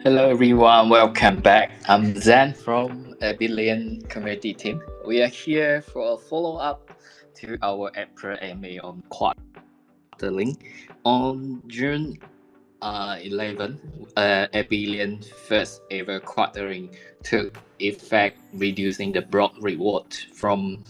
Hello everyone, welcome back. I'm Zan from Abelian community team. We are here for a follow-up to our April AMA on quarterly. On June 11, Abelian first ever quartering took effect, reducing the block reward from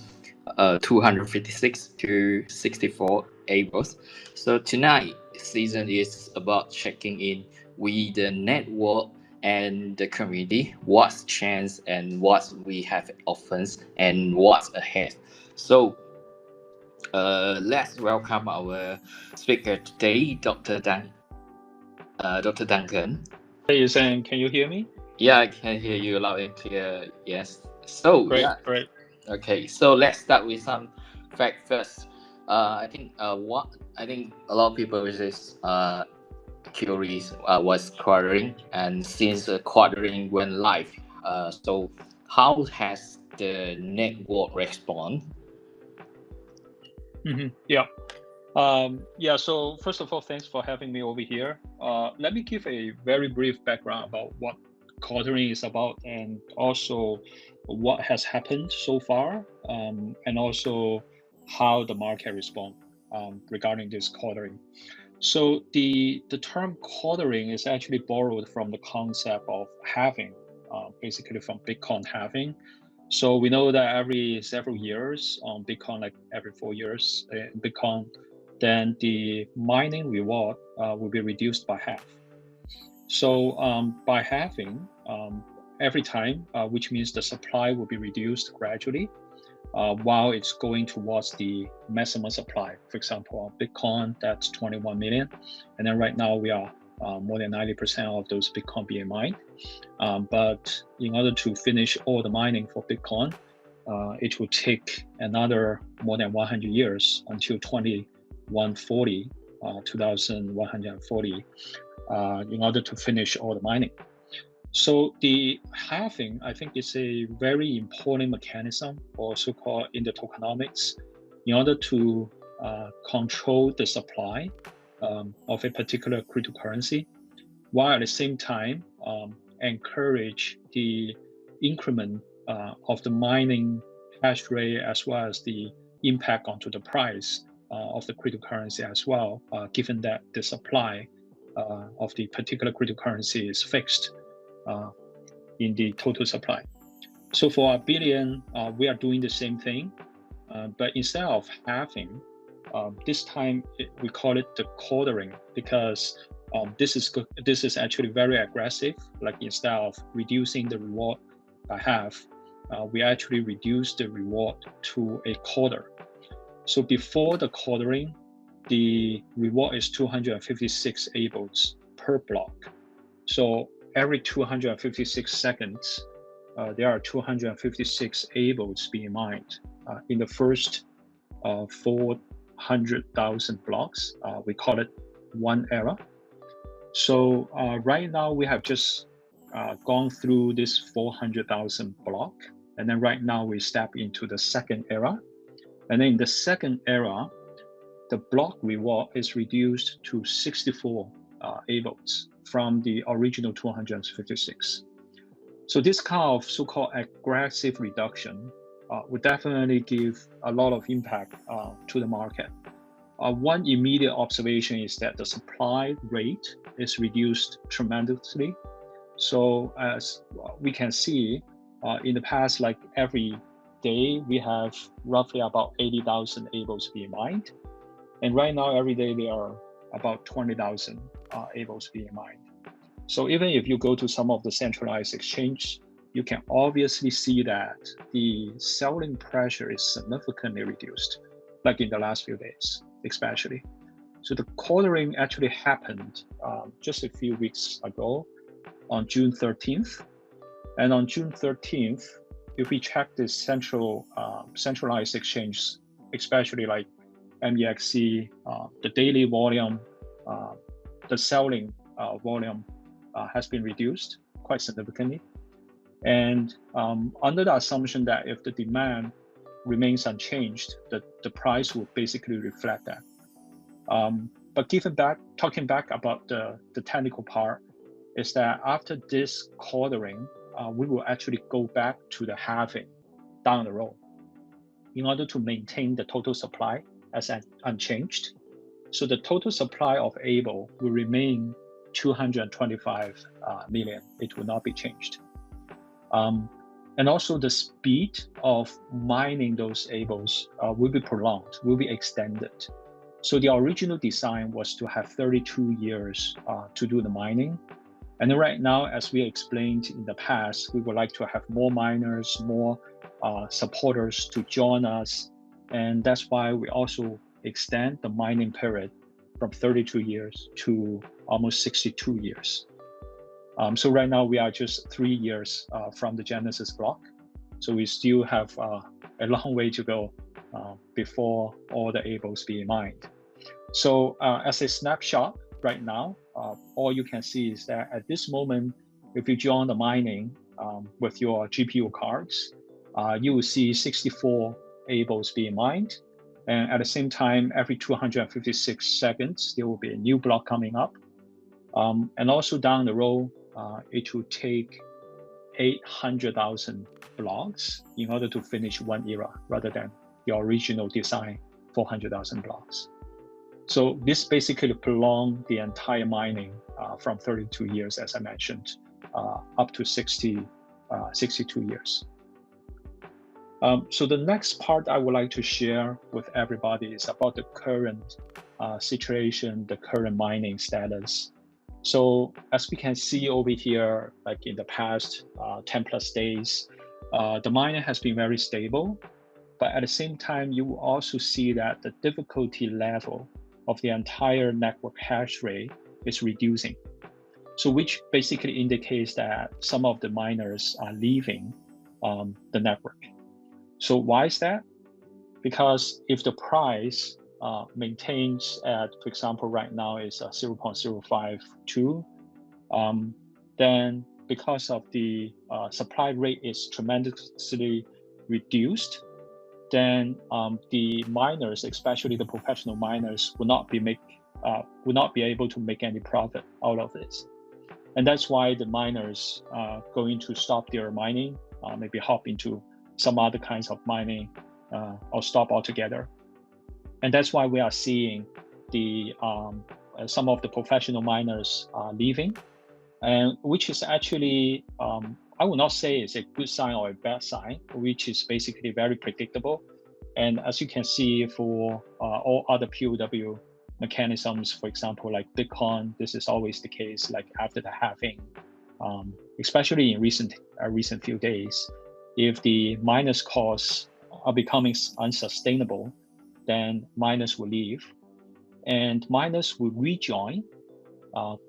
256 to 64 ABELs. So tonight, season is about checking in with the network and the community, what's changed and what we have offense and what's ahead. So let's welcome our speaker today, Dr. Duncan. Hey, Zan, can you hear me? Yeah, I can hear you loud and clear. Yes. So Great, yeah. great. Okay, so let's start with some fact first. I think a lot of people is curious what's quartering, and since quartering went live, so how has the network respond? So first of all, thanks for having me over here. Let me give a very brief background about what quartering is about and also what has happened so far, and also how the market respond regarding this quartering. So the term quartering is actually borrowed from the concept of halving, basically from Bitcoin halving. So we know that every several years on Bitcoin, like every 4 years in Bitcoin, then the mining reward will be reduced by half. So by halving, every time, which means the supply will be reduced gradually while it's going towards the maximum supply. For example, on Bitcoin, that's 21 million. And then right now we are more than 90% of those Bitcoin being mined. But in order to finish all the mining for Bitcoin, it will take another more than 100 years until 2140, 2140, in order to finish all the mining. So the halving, I think, is a very important mechanism, or so-called in the tokenomics, in order to control the supply of a particular cryptocurrency, while at the same time encourage the increment of the mining hash rate, as well as the impact onto the price of the cryptocurrency as well, given that the supply of the particular cryptocurrency is fixed in the total supply. So for Abelian, we are doing the same thing, but instead of halving, this time we call it the quartering, because this is actually very aggressive. Like instead of reducing the reward by half, we actually reduce the reward to a quarter. So before the quartering, the reward is 256 ABELs per block. So every 256 seconds, there are 256 ABELs being mined in the first 400,000 blocks. We call it one era. So right now we have just gone through this 400,000 block, and then right now we step into the second era. And then in the second era, the block reward is reduced to 64 ABELs from the original 256. So this kind of so-called aggressive reduction would definitely give a lot of impact to the market. One immediate observation is that the supply rate is reduced tremendously. So as we can see, in the past, like every day, we have roughly about 80,000 ABELs being mined. And right now, every day, there are about 20,000 ABELs being mined. So even if you go to some of the centralized exchange, you can obviously see that the selling pressure is significantly reduced, like in the last few days, especially. So the quartering actually happened just a few weeks ago on June 13th. And on June 13th, if we check the centralized exchange, especially like MEXC, the daily volume, the selling volume has been reduced quite significantly. And under the assumption that if the demand remains unchanged, the price will basically reflect that. But talking back about the technical part, is that after this quartering, we will actually go back to the halving down the road in order to maintain the total supply as unchanged. So the total supply of ABEL will remain 225 million. It will not be changed. And also the speed of mining those ABELs will be prolonged, will be extended. So the original design was to have 32 years to do the mining. And then right now, as we explained in the past, we would like to have more miners, more supporters to join us. And that's why we also extend the mining period from 32 years to almost 62 years. So right now we are just 3 years from the Genesis block. So we still have a long way to go before all the ABELs being mined. So as a snapshot right now, all you can see is that at this moment, if you join the mining with your GPU cards, you will see 64 ABELs being mined. And at the same time, every 256 seconds, there will be a new block coming up. And also down the road, it will take 800,000 blocks in order to finish one era rather than the original design 400,000 blocks. So this basically prolonged the entire mining from 32 years, as I mentioned, up to 62 years. So the next part I would like to share with everybody is about the current situation, the current mining status. So as we can see over here, like in the past 10 plus days, the mining has been very stable, but at the same time, you will also see that the difficulty level of the entire network hash rate is reducing. So which basically indicates that some of the miners are leaving the network. So why is that? Because if the price maintains at, for example, right now is 0.052, then because of the supply rate is tremendously reduced, then the miners, especially the professional miners, will not be able to make any profit out of this. And that's why the miners are going to stop their mining, maybe hop into some other kinds of mining or stop altogether. And that's why we are seeing the some of the professional miners leaving, and which is actually, I would not say it's a good sign or a bad sign, which is basically very predictable. And as you can see for all other PoW mechanisms, for example, like Bitcoin, this is always the case, like after the halving, especially in recent few days, if the miners' costs are becoming unsustainable, then miners will leave, and miners will rejoin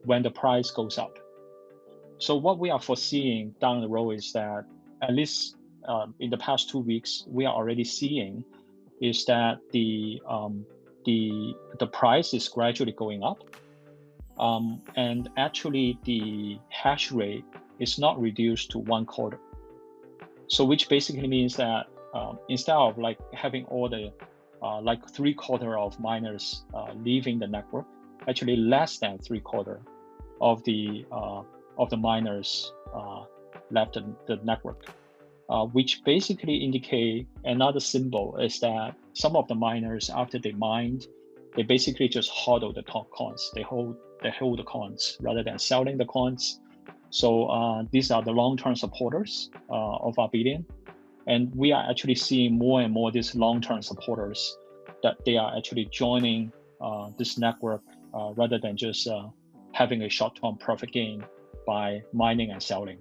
when the price goes up. So what we are foreseeing down the road is that, at least in the past 2 weeks, we are already seeing is that the price is gradually going up, and actually the hash rate is not reduced to 1/4. So which basically means that instead of like having all the like 3/4 of miners leaving the network, actually less than 3/4 of the miners left the network, which basically indicate another symbol is that some of the miners, after they mined, they basically just hodl the top coins. They hold the coins rather than selling the coins. So these are the long-term supporters of Abelian. And we are actually seeing more and more these long-term supporters that they are actually joining this network rather than just having a short-term profit gain by mining and selling,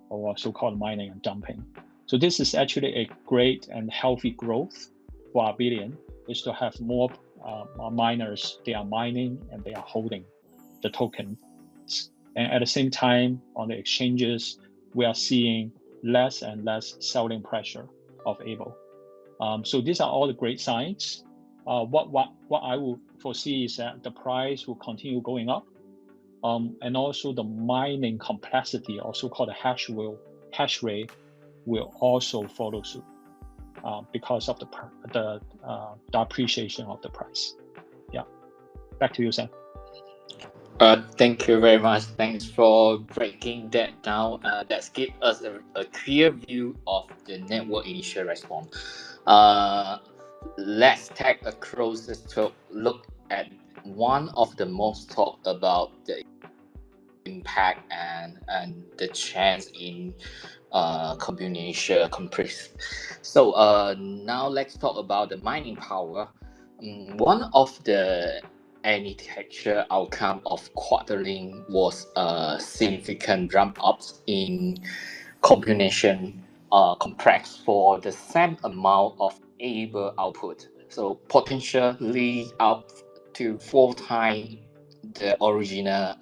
or so-called mining and dumping. So this is actually a great and healthy growth for Abelian, is to have more miners, they are mining and they are holding the tokens. And at the same time, on the exchanges, we are seeing less and less selling pressure of ABEL. So these are all the great signs. What I will foresee is that the price will continue going up, and also the mining complexity, also called the hash rate, will also follow suit because of the appreciation of the price. Yeah, back to you, Sam. Thank you very much. Thanks for breaking that down. That's give us a clear view of the network initial response. Uh, let's take a closer look at one of the most talked about the impact and the chance in computation compress. So now let's talk about the mining power. One of the architecture outcome of quarterly was a significant ramp up in computation complex for the same amount of able output. So potentially up to 4 times the original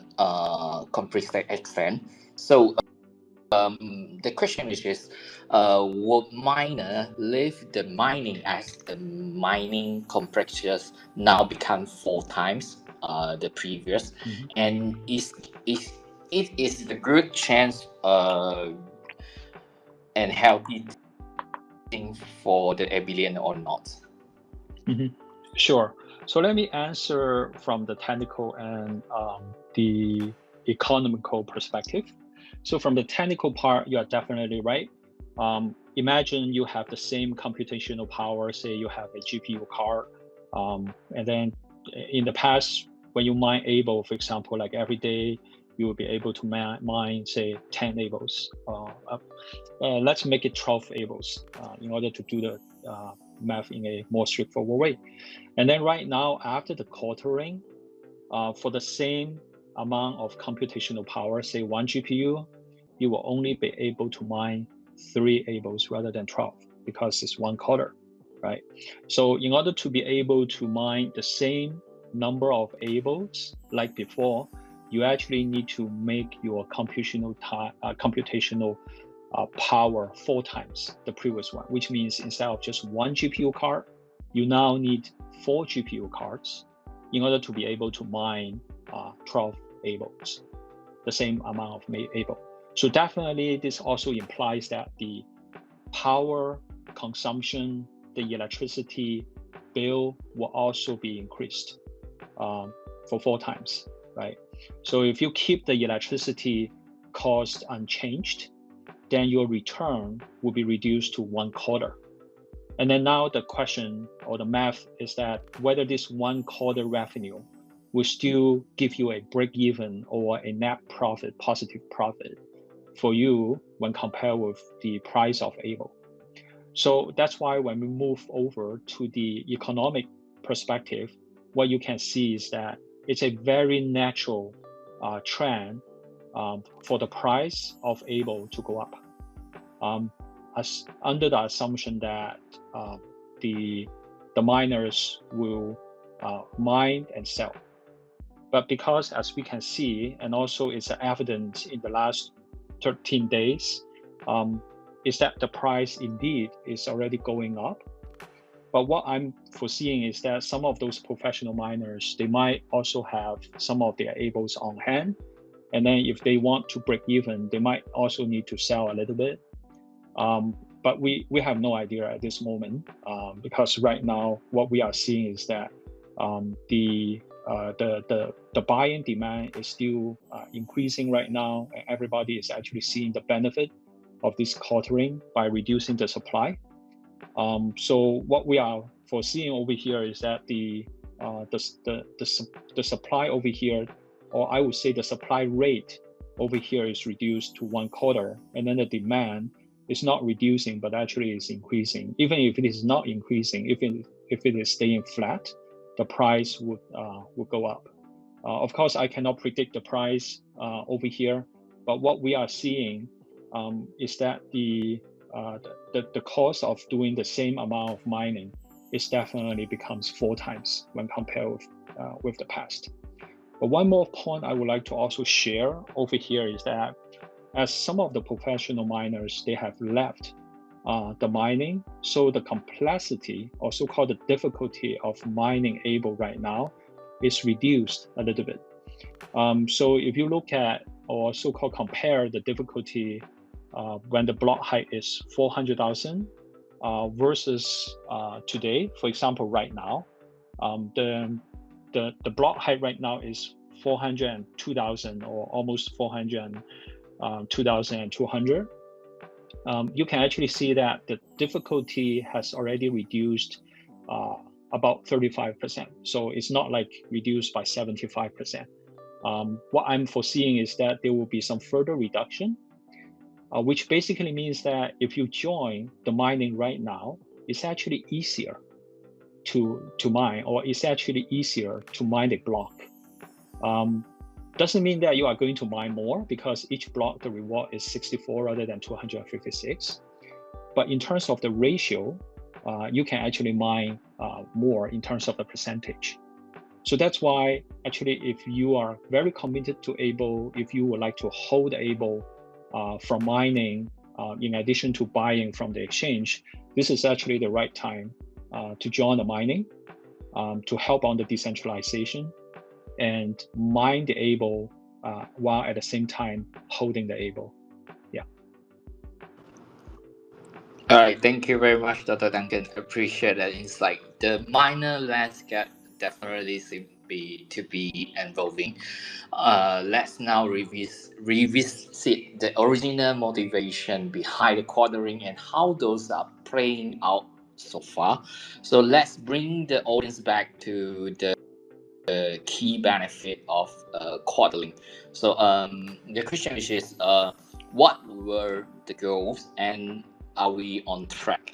compressed extent. So the question is, would miner leave the mining as the mining complexes now become 4 times the previous, and it is a good chance and healthy thing for the Abelian or not? Sure. So let me answer from the technical and the economical perspective. So from the technical part, you are definitely right. Imagine you have the same computational power, say you have a GPU card, and then in the past, when you mine ABEL, for example, like every day, you will be able to mine, say, 10 ABELs. Let's make it 12 ABELs in order to do the math in a more straightforward way. And then right now, after the quartering, for the same amount of computational power, say 1 GPU, you will only be able to mine 3 ABELs rather than 12 because it's 1 quarter, right? So in order to be able to mine the same number of ABELs like before, you actually need to make your computational power 4 times the previous one, which means instead of just 1 GPU card, you now need 4 GPU cards in order to be able to mine 12 ABELs, the same amount of ABEL. So definitely this also implies that the power consumption, the electricity bill will also be increased for 4 times, right? So if you keep the electricity cost unchanged, then your return will be reduced to 1 quarter. And then now the question or the math is that whether this 1 quarter revenue will still give you a break even or a net profit, positive profit for you when compared with the price of ABEL. So that's why when we move over to the economic perspective, what you can see is that it's a very natural trend for the price of ABEL to go up, as under the assumption that the miners will mine and sell. But because, as we can see, and also it's evident in the last 13 days, is that the price indeed is already going up. But what I'm foreseeing is that some of those professional miners, they might also have some of their ABELs on hand. And then if they want to break even, they might also need to sell a little bit. But we have no idea at this moment, because right now what we are seeing is that the buying demand is still increasing right now, and everybody is actually seeing the benefit of this quartering by reducing the supply. So what we are foreseeing over here is that the supply over here, or I would say the supply rate over here, is reduced to 1 quarter, and then the demand is not reducing, but actually is increasing. Even if it is not increasing, if it is staying flat, the price would go up. Of course, I cannot predict the price over here, but what we are seeing is that the cost of doing the same amount of mining is definitely becomes 4 times when compared with the past. But one more point I would like to also share over here is that as some of the professional miners, they have left the mining, so the complexity, or so-called the difficulty of mining ABEL right now is reduced a little bit. So if you look at, or so-called compare the difficulty when the block height is 400,000 versus today, for example, right now, the block height right now is 402,000 or almost 402,200, you can actually see that the difficulty has already reduced about 35%. So it's not like reduced by 75%. What I'm foreseeing is that there will be some further reduction, which basically means that if you join the mining right now, it's actually easier to mine, or it's actually easier to mine a block. Doesn't mean that you are going to mine more, because each block, the reward is 64 rather than 256. But in terms of the ratio, you can actually mine more in terms of the percentage. So that's why actually, if you are very committed to ABEL, if you would like to hold ABEL from mining, in addition to buying from the exchange, this is actually the right time to join the mining, to help on the decentralization and mine the ABEL while at the same time holding the ABEL. Yeah. All right, thank you very much, Dr. Duncan. Appreciate that insight. The miner landscape definitely seems to be evolving. Let's now revisit the original motivation behind the quartering and how those are playing out so far. So let's bring the audience back to the key benefit of quartering. So the question is, what were the goals and are we on track?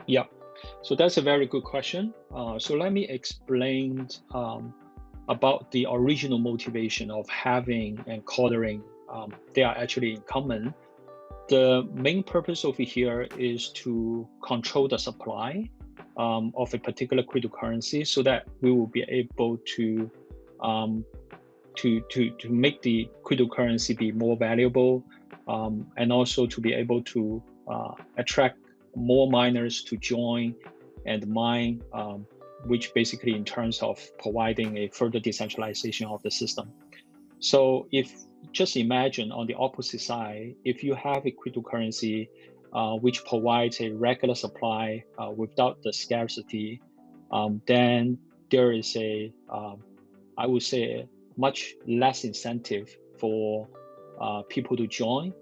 Yeah, so that's a very good question. So let me explain about the original motivation of having and quartering. They are actually in common. The main purpose over here is to control the supply of a particular cryptocurrency, so that we will be able to make the cryptocurrency be more valuable, and also to be able to attract more miners to join and mine, which basically in terms of providing a further decentralization of the system. So if just imagine on the opposite side, if you have a cryptocurrency which provides a regular supply without the scarcity, then there is I would say, much less incentive for people to join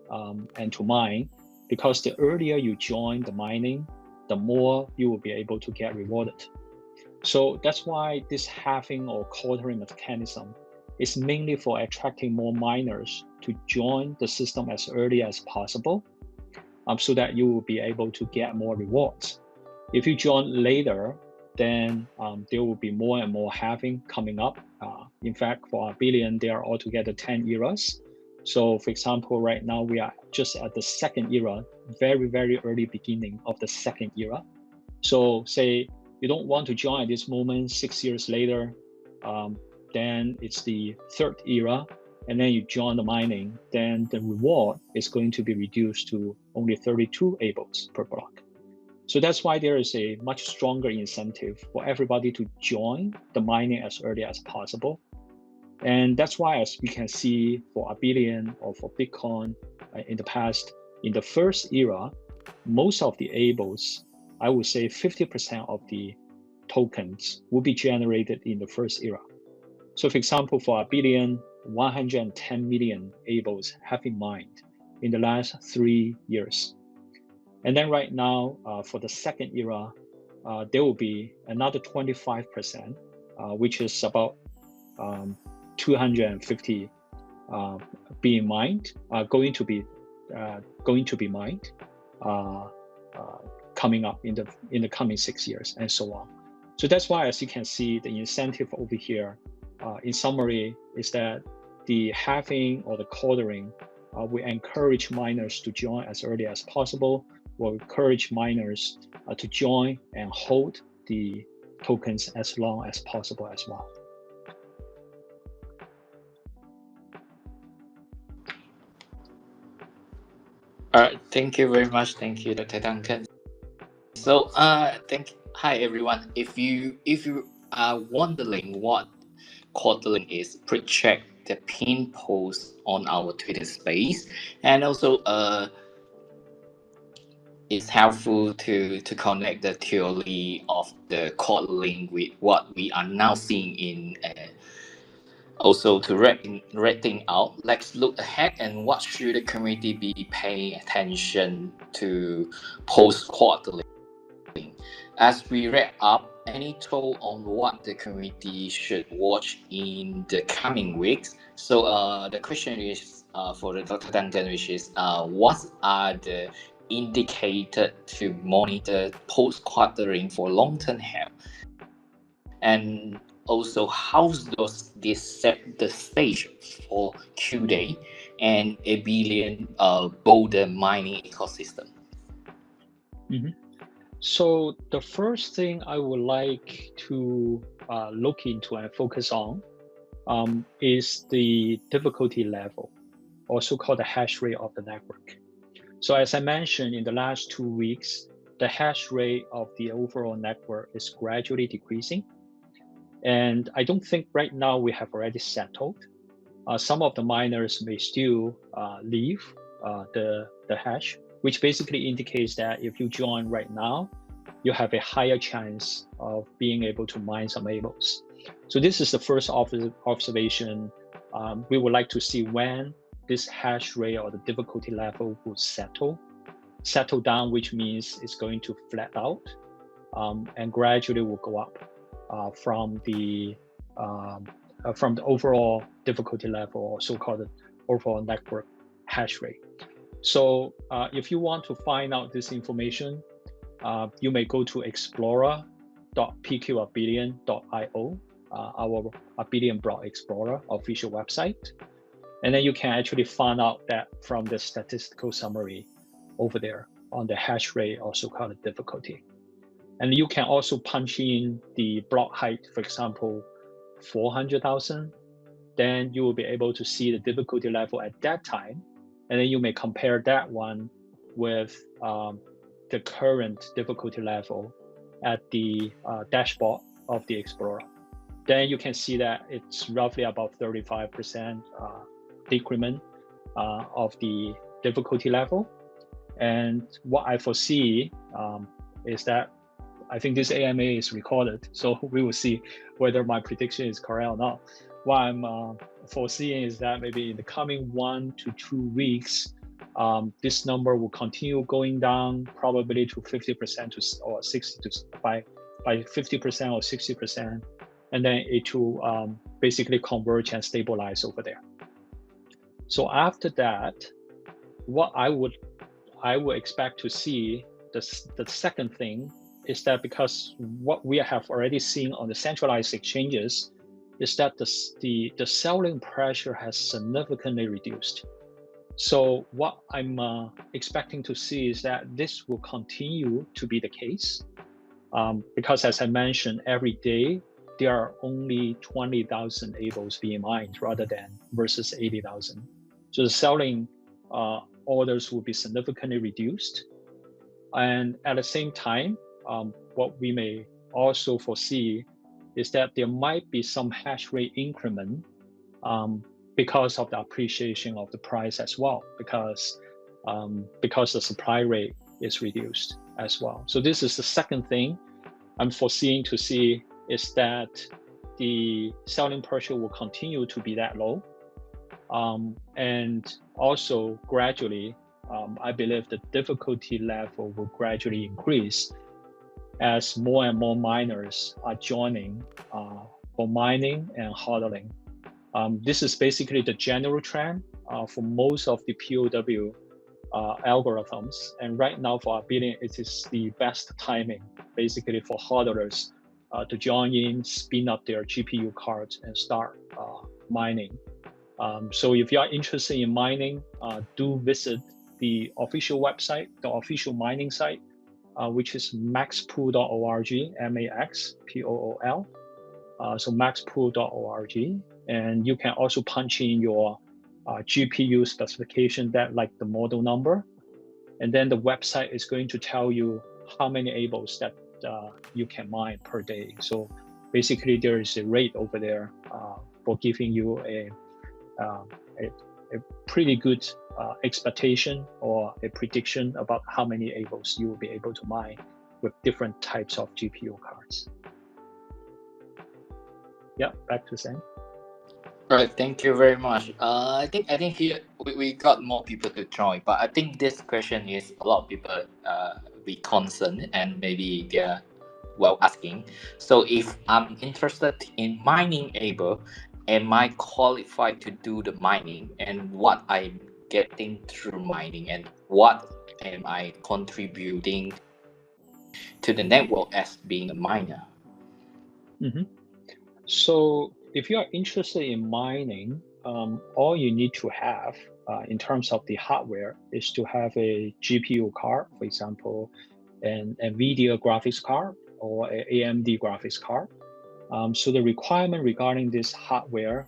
and to mine, because the earlier you join the mining, the more you will be able to get rewarded. So that's why this halving or quartering mechanism is mainly for attracting more miners to join the system as early as possible, so that you will be able to get more rewards. If you join later, then there will be more and more halving coming up. In fact, for Abelian, there are altogether 10 eras. So for example, right now we are just at the second era, very, very early beginning of the second era. So say you don't want to join at this moment, 6 years later, then it's the third era, and then you join the mining, then the reward is going to be reduced to only 32 ABELs per block. So that's why there is a much stronger incentive for everybody to join the mining as early as possible. And that's why, as we can see for Abelian or for Bitcoin in the past, in the first era, most of the ABELs, I would say 50% of the tokens will be generated in the first era. So for example, for Abelian, 110 million ABELs have been mined in the last 3 years. And then right now, for the second era, there will be another 25%, which is about 250 being mined, going to be mined, coming up in the coming 6 years, and so on. So that's why, as you can see, the incentive over here, in summary, is that the halving or the quartering will encourage miners to join as early as possible, will encourage miners to join and hold the tokens as long as possible as well. All right, thank you very much. Thank you, Dr. Duncan. So, hi everyone. If you are wondering what quartering is, please check the pin post on our Twitter space, and also it's helpful to connect the theory of the core link with what we are now seeing in also to wrapping out, let's look ahead and what should the community be paying attention to post-quarterly. As we wrap up, any thought on what the community should watch in the coming weeks? So the question is for the Dr. Duncan, which is what are the indicators to monitor post-quartering for long-term health? And also, how does this set the stage for QDAY and Abelian bolder mining ecosystem? Mm-hmm. So the first thing I would like to look into and focus on is the difficulty level, also called the hash rate of the network. So as I mentioned, in the last 2 weeks, the hash rate of the overall network is gradually decreasing. And I don't think right now we have already settled. Some of the miners may still leave the hash, which basically indicates that if you join right now, you have a higher chance of being able to mine some ABELs. So this is the first observation. We would like to see when this hash rate or the difficulty level will settle down, which means it's going to flat out and gradually will go up from the overall difficulty level, or so-called overall network hash rate. So if you want to find out this information, you may go to explorer.pqabelian.io, our Abelian Block Explorer official website. And then you can actually find out that from the statistical summary over there on the hash rate, also called difficulty. And you can also punch in the block height, for example, 400,000. Then you will be able to see the difficulty level at that time. And then you may compare that one with the current difficulty level at the dashboard of the Explorer. Then you can see that it's roughly about 35% decrement of the difficulty level. And what I foresee is that I think this AMA is recorded, so we will see whether my prediction is correct or not. What I'm foreseeing is that maybe in the coming 1 to 2 weeks, this number will continue going down, probably to 50% or 60 by 50% or 60%, and then it will basically converge and stabilize over there. So after that, what I would expect to see, the second thing is that, because what we have already seen on the centralized exchanges is that the selling pressure has significantly reduced. So what I'm expecting to see is that this will continue to be the case, because as I mentioned, every day there are only 20,000 ABELs being mined rather than versus 80,000. So the selling orders will be significantly reduced. And at the same time, what we may also foresee is that there might be some hash rate increment because of the appreciation of the price as well, because the supply rate is reduced as well. So this is the second thing I'm foreseeing to see, is that the selling pressure will continue to be that low. And also gradually, I believe the difficulty level will gradually increase as more and more miners are joining for mining and hodling. This is basically the general trend for most of the PoW algorithms. And right now for Abelian, it is the best timing basically for hodlers to join in, spin up their GPU cards and start mining. So if you are interested in mining, do visit the official website, the official mining site, which is maxpool.org, MAXPOOL. So maxpool.org. And you can also punch in your GPU specification, that like the model number. And then the website is going to tell you how many ABELs that you can mine per day. So basically there is a rate over there for giving you a pretty good expectation or a prediction about how many ABELs you will be able to mine with different types of GPU cards. Yeah, back to Sam. All right, thank you very much. I think here we got more people to join, but I think this question is a lot of people be concerned and maybe they're well asking. So if I'm interested in mining ABEL, am I qualified to do the mining, and what I'm getting through mining, and what am I contributing to the network as being a miner? Mm-hmm. So if you are interested in mining, all you need to have in terms of the hardware is to have a GPU card, for example, an NVIDIA graphics card or an AMD graphics card. So the requirement regarding this hardware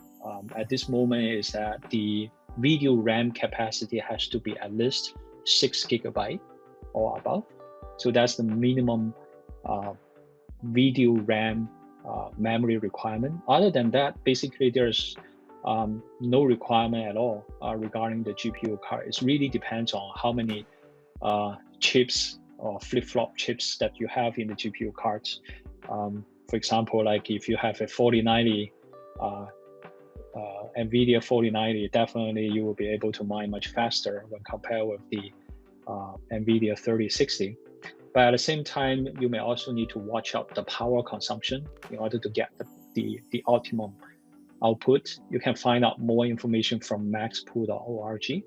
at this moment is that the video RAM capacity has to be at least 6 GB or above. So that's the minimum video RAM memory requirement. Other than that, basically there's no requirement at all regarding the GPU card. It really depends on how many chips or flip-flop chips that you have in the GPU cards. For example, like if you have a 4090, NVIDIA 4090, definitely you will be able to mine much faster when compared with the NVIDIA 3060. But at the same time, you may also need to watch out the power consumption in order to get the optimum output. You can find out more information from maxpool.org.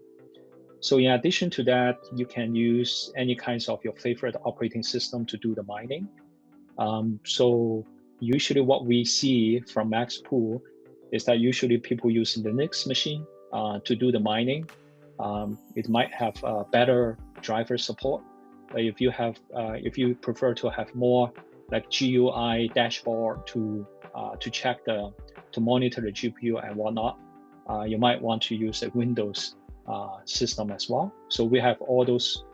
So in addition to that, you can use any kinds of your favorite operating system to do the mining. So usually what we see from Maxpool is that usually people use Linux machine to do the mining. It might have better driver support. If you prefer to have more like GUI dashboard to check to monitor the GPU and whatnot, you might want to use a Windows system as well. So we have all those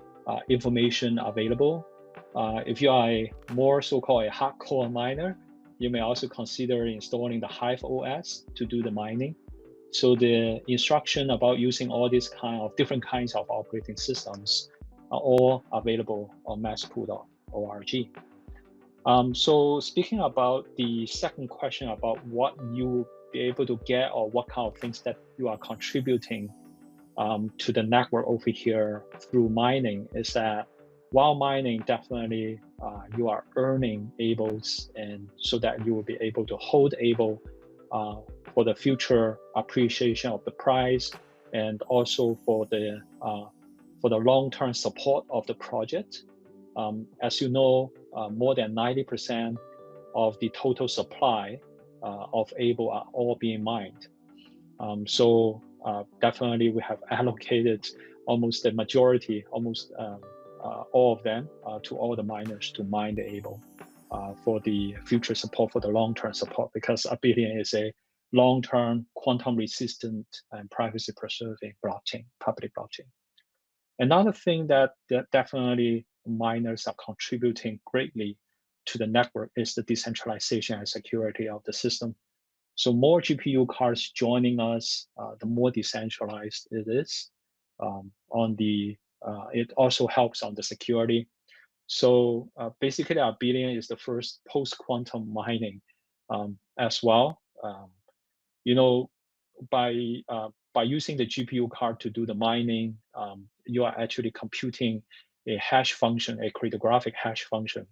information available. If you are a more so-called a hardcore miner, you may also consider installing the Hive OS to do the mining. So the instruction about using all these different kinds of operating systems are all available on maxpool.org. So speaking about the second question about what you will be able to get or what kind of things that you are contributing to the network over here through mining, is that while mining, definitely you are earning ABELs, and so that you will be able to hold ABEL for the future appreciation of the price, and also for the long-term support of the project. As you know, more than 90% of the total supply of ABEL are all being mined. So definitely we have allocated almost the majority, all of them to all the miners to mine the ABEL for the future support, for the long-term support, because Abelian is a long-term quantum resistant and privacy preserving blockchain, public blockchain. Another thing that definitely miners are contributing greatly to the network is the decentralization and security of the system. So more GPU cards joining us, the more decentralized it is. It also helps on the security. So basically, Abelian is the first post-quantum mining as well. By using the GPU card to do the mining, you are actually computing a hash function, a cryptographic hash function,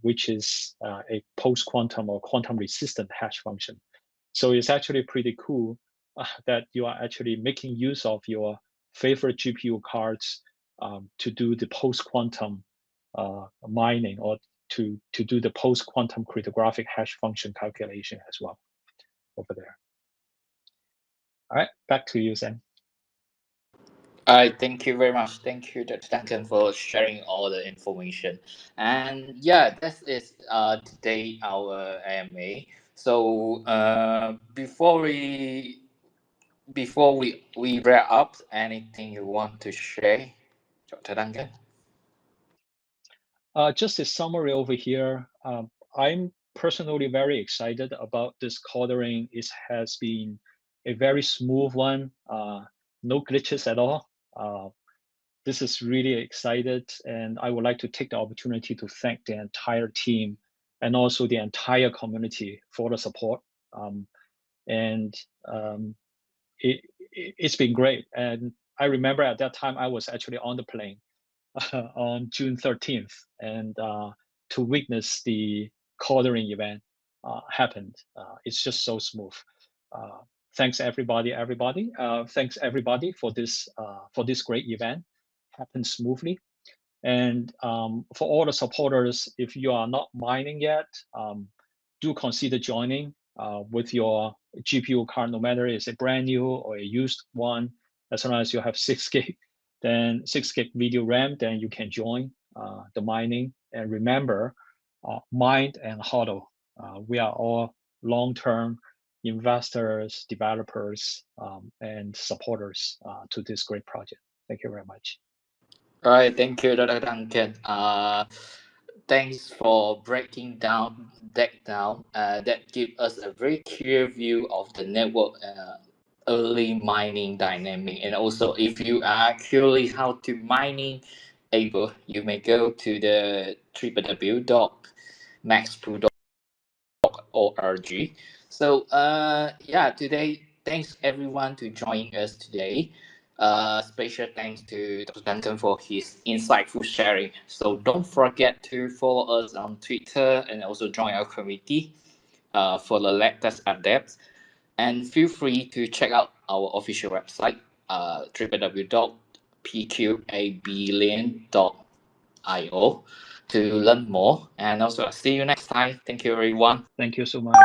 which is a post-quantum or quantum-resistant hash function. So it's actually pretty cool that you are actually making use of your favorite GPU cards to do the post-quantum mining, or to do the post-quantum cryptographic hash function calculation as well over there. All right, back to you, Sam. All right, thank you very much. Thank you, Dr. Duncan, for sharing all the information. And yeah, this is today our AMA. So before we wrap up, anything you want to share, Dr. Duncan? Just a summary over here. I'm personally very excited about this quartering. It has been a very smooth one, no glitches at all. This is really excited, and I would like to take the opportunity to thank the entire team and also the entire community for the support. It's been great. And I remember at that time I was actually on the plane on June 13th, and to witness the quartering event happened. It's just so smooth. Thanks everybody. Thanks everybody for this great event. Happened smoothly. And for all the supporters, if you are not mining yet, do consider joining with your GPU card, no matter it's a brand new or a used one. As long as you have 6 gig, then 6 gig video RAM, then you can join the mining. And remember, mine and hodl. We are all long-term investors, developers, and supporters to this great project. Thank you very much. All right, thank you, Dr. Duncan. Thanks for breaking down that give us a very clear view of the network early mining dynamic. And also, if you are curious how to mining ABEL, you may go to the www.maxpool.org. So today, thanks everyone to joining us today. Special thanks to Dr. Duncan for his insightful sharing. So don't forget to follow us on Twitter and also join our community for the latest updates. And feel free to check out our official website, www.pqabelian.io to learn more. And also, see you next time. Thank you, everyone. Thank you so much.